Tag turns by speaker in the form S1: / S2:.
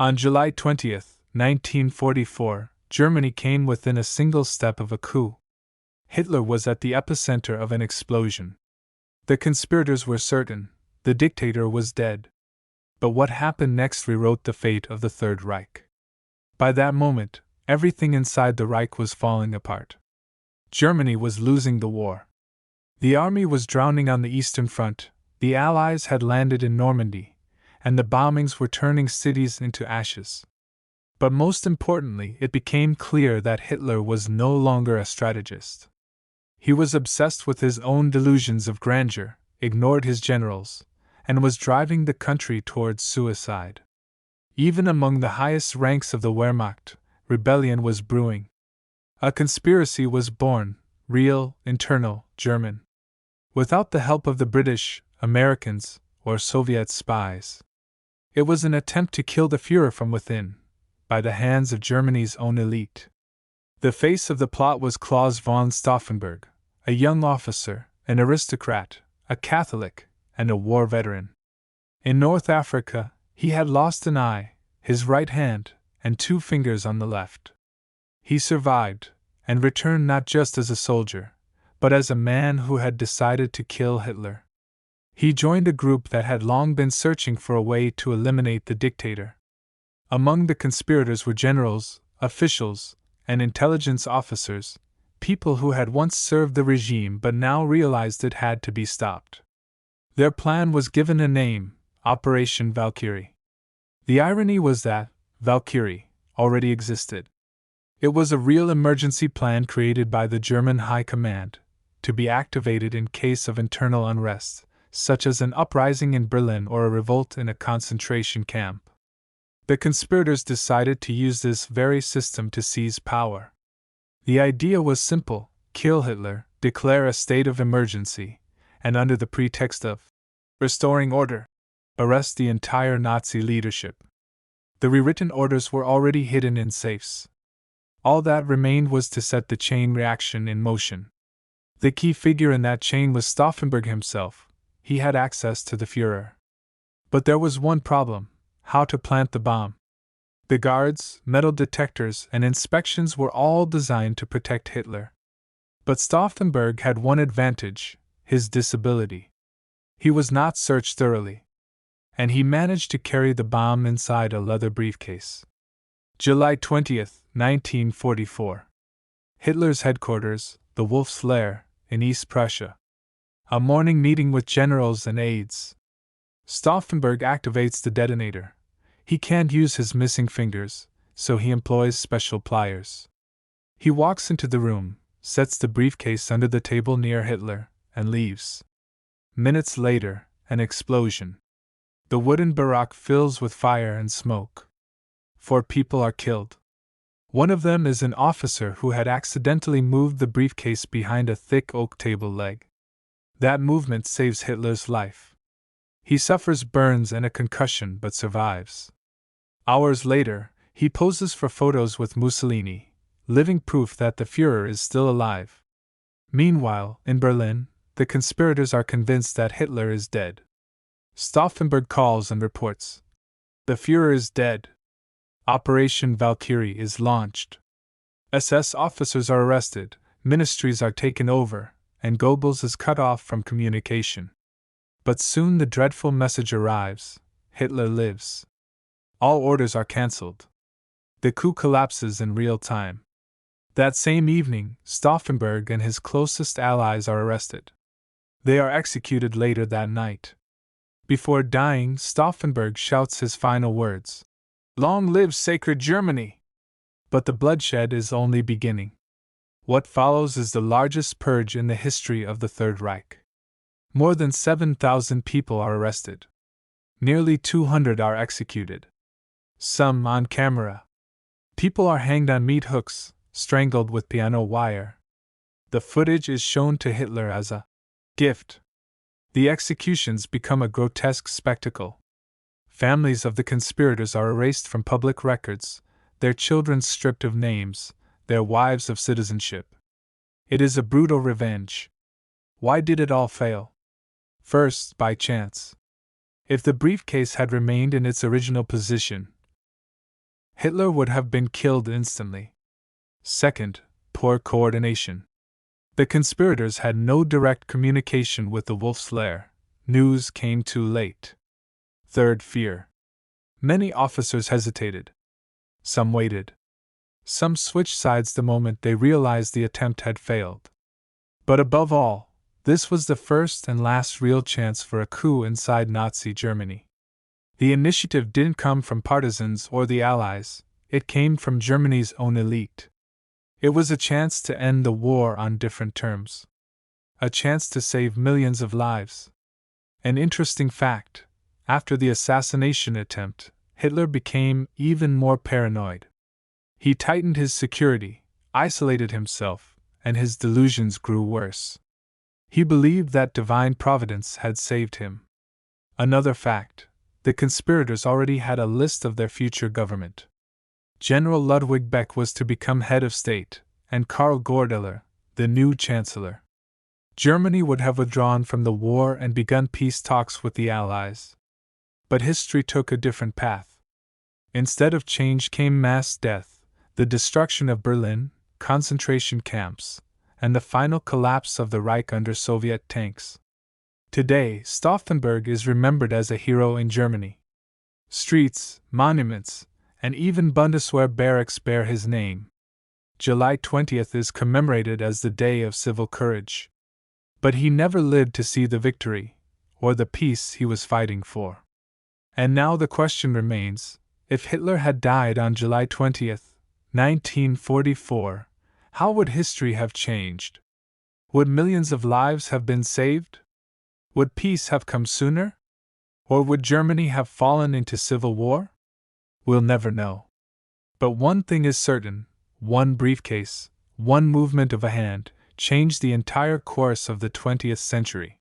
S1: On July 20th, 1944, Germany came within a single step of a coup. Hitler was at the epicenter of an explosion. The conspirators were certain, the dictator was dead. But what happened next rewrote the fate of the Third Reich. By that moment, everything inside the Reich was falling apart. Germany was losing the war. The army was drowning on the Eastern Front, the Allies had landed in Normandy, and the bombings were turning cities into ashes. But most importantly, it became clear that Hitler was no longer a strategist. He was obsessed with his own delusions of grandeur, ignored his generals, and was driving the country towards suicide. Even among the highest ranks of the Wehrmacht, rebellion was brewing. A conspiracy was born, real, internal, German. Without the help of the British, Americans, or Soviet spies. It was an attempt to kill the Führer from within, by the hands of Germany's own elite. The face of the plot was Claus von Stauffenberg, a young officer, an aristocrat, a Catholic, and a war veteran. In North Africa, he had lost an eye, his right hand, and 2 fingers on the left. He survived, and returned not just as a soldier, but as a man who had decided to kill Hitler. He joined a group that had long been searching for a way to eliminate the dictator. Among the conspirators were generals, officials, and intelligence officers, people who had once served the regime but now realized it had to be stopped. Their plan was given a name, Operation Valkyrie. The irony was that Valkyrie already existed. It was a real emergency plan created by the German High Command, to be activated in case of internal unrest, such as an uprising in Berlin or a revolt in a concentration camp. The conspirators decided to use this very system to seize power. The idea was simple: kill Hitler, declare a state of emergency, and under the pretext of restoring order, arrest the entire Nazi leadership. The rewritten orders were already hidden in safes. All that remained was to set the chain reaction in motion. The key figure in that chain was Stauffenberg himself. He had access to the Führer. But there was one problem: how to plant the bomb. The guards, metal detectors, and inspections were all designed to protect Hitler. But Stauffenberg had one advantage: his disability. He was not searched thoroughly. And he managed to carry the bomb inside a leather briefcase. July 20th, 1944. Hitler's headquarters, the Wolf's Lair, in East Prussia. A morning meeting with generals and aides. Stauffenberg activates the detonator. He can't use his missing fingers, so he employs special pliers. He walks into the room, sets the briefcase under the table near Hitler, and leaves. Minutes later, an explosion. The wooden barrack fills with fire and smoke. 4 people are killed. One of them is an officer who had accidentally moved the briefcase behind a thick oak table leg. That movement saves Hitler's life. He suffers burns and a concussion but survives. Hours later, he poses for photos with Mussolini, living proof that the Führer is still alive. Meanwhile, in Berlin, the conspirators are convinced that Hitler is dead. Stauffenberg calls and reports. The Führer is dead. Operation Valkyrie is launched. SS officers are arrested, ministries are taken over, and Goebbels is cut off from communication. But soon the dreadful message arrives: Hitler lives. All orders are cancelled. The coup collapses in real time. That same evening, Stauffenberg and his closest allies are arrested. They are executed later that night. Before dying, Stauffenberg shouts his final words: "Long live sacred Germany!" But the bloodshed is only beginning. What follows is the largest purge in the history of the Third Reich. More than 7,000 people are arrested. Nearly 200 are executed. Some on camera. People are hanged on meat hooks, strangled with piano wire. The footage is shown to Hitler as a gift. The executions become a grotesque spectacle. Families of the conspirators are erased from public records, their children stripped of names, their wives of citizenship. It is a brutal revenge. Why did it all fail? First, by chance. If the briefcase had remained in its original position, Hitler would have been killed instantly. Second, poor coordination. The conspirators had no direct communication with the Wolf's Lair. News came too late. Third, fear. Many officers hesitated. Some waited. Some switched sides the moment they realized the attempt had failed. But above all, this was the first and last real chance for a coup inside Nazi Germany. The initiative didn't come from partisans or the Allies, it came from Germany's own elite. It was a chance to end the war on different terms. A chance to save millions of lives. An interesting fact: after the assassination attempt, Hitler became even more paranoid. He tightened his security, isolated himself, and his delusions grew worse. He believed that divine providence had saved him. Another fact: the conspirators already had a list of their future government. General Ludwig Beck was to become head of state, and Karl Goerdeler, the new chancellor. Germany would have withdrawn from the war and begun peace talks with the Allies. But history took a different path. Instead of change came mass death, the destruction of Berlin, concentration camps, and the final collapse of the Reich under Soviet tanks. Today, Stauffenberg is remembered as a hero in Germany. Streets, monuments, and even Bundeswehr barracks bear his name. July 20th is commemorated as the Day of Civil Courage. But he never lived to see the victory, or the peace he was fighting for. And now the question remains: if Hitler had died on July 20th, 1944, how would history have changed? Would millions of lives have been saved? Would peace have come sooner? Or would Germany have fallen into civil war? We'll never know. But one thing is certain: one briefcase, one movement of a hand, changed the entire course of the 20th century.